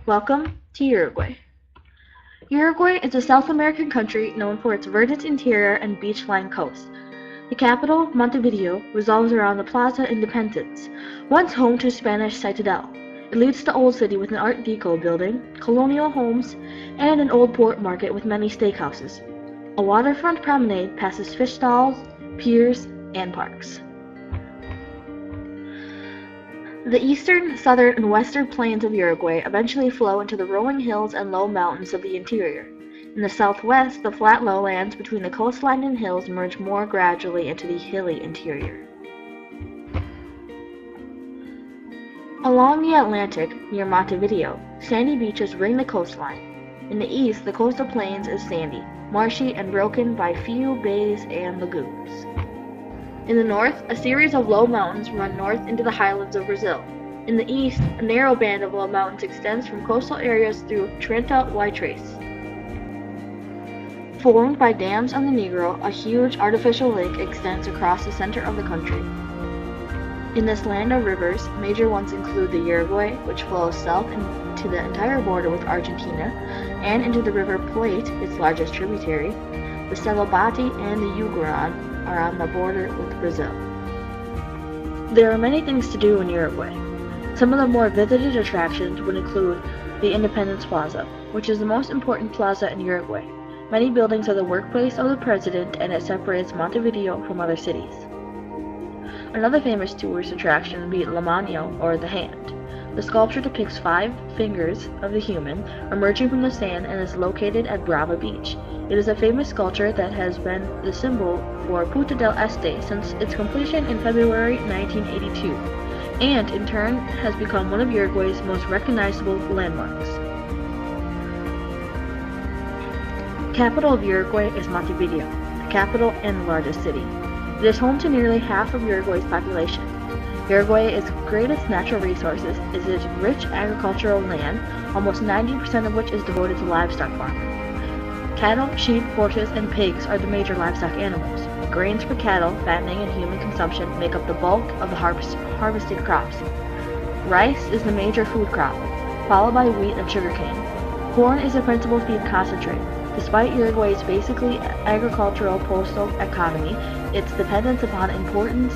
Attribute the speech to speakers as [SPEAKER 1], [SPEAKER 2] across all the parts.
[SPEAKER 1] Welcome to Uruguay. Uruguay is a South American country known for its verdant interior and beach-lined coast. The capital, Montevideo, revolves around the Plaza Independence, once home to Spanish citadel. It leads the old city with an Art Deco building, colonial homes, and an old port market with many steakhouses. A waterfront promenade passes fish stalls, piers, and parks. The eastern, southern, and western plains of Uruguay eventually flow into the rolling hills and low mountains of the interior. In the southwest, the flat lowlands between the coastline and hills merge more gradually into the hilly interior. Along the Atlantic, near Montevideo, sandy beaches ring the coastline. In the east, the coastal plains is sandy, marshy, and broken by few bays and lagoons. In the north, a series of low mountains run north into the highlands of Brazil. In the east, a narrow band of low mountains extends from coastal areas through Trenta-Waitrace. Formed by dams on the Negro, a huge artificial lake extends across the center of the country. In this land of rivers, major ones include the Uruguay, which flows south into the entire border with Argentina, and into the River Plate, its largest tributary. The Celebati and the Ugaran are on the border with Brazil. There are many things to do in Uruguay. Some of the more visited attractions would include the Independence Plaza, which is the most important plaza in Uruguay. Many buildings are the workplace of the president, and it separates Montevideo from other cities. Another famous tourist attraction would be La Mano, or the Hand. The sculpture depicts 5 fingers of the human emerging from the sand and is located at Brava Beach. It is a famous sculpture that has been the symbol for Punta del Este since its completion in February 1982, and in turn has become one of Uruguay's most recognizable landmarks. The capital of Uruguay is Montevideo, the capital and the largest city. It is home to nearly half of Uruguay's population. Uruguay's greatest natural resources is its rich agricultural land, almost 90% of which is devoted to livestock farming. Cattle, sheep, horses, and pigs are the major livestock animals. Grains for cattle, fattening, and human consumption make up the bulk of the harvested crops. Rice is the major food crop, followed by wheat and sugarcane. Corn is the principal feed concentrate. Despite Uruguay's basically agricultural postal economy, its dependence upon importance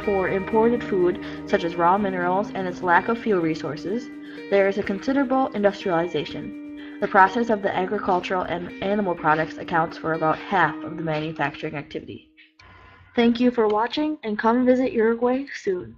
[SPEAKER 1] for imported food, such as raw minerals, and its lack of fuel resources, there is a considerable industrialization. The process of the agricultural and animal products accounts for about half of the manufacturing activity. Thank you for watching, and come visit Uruguay soon.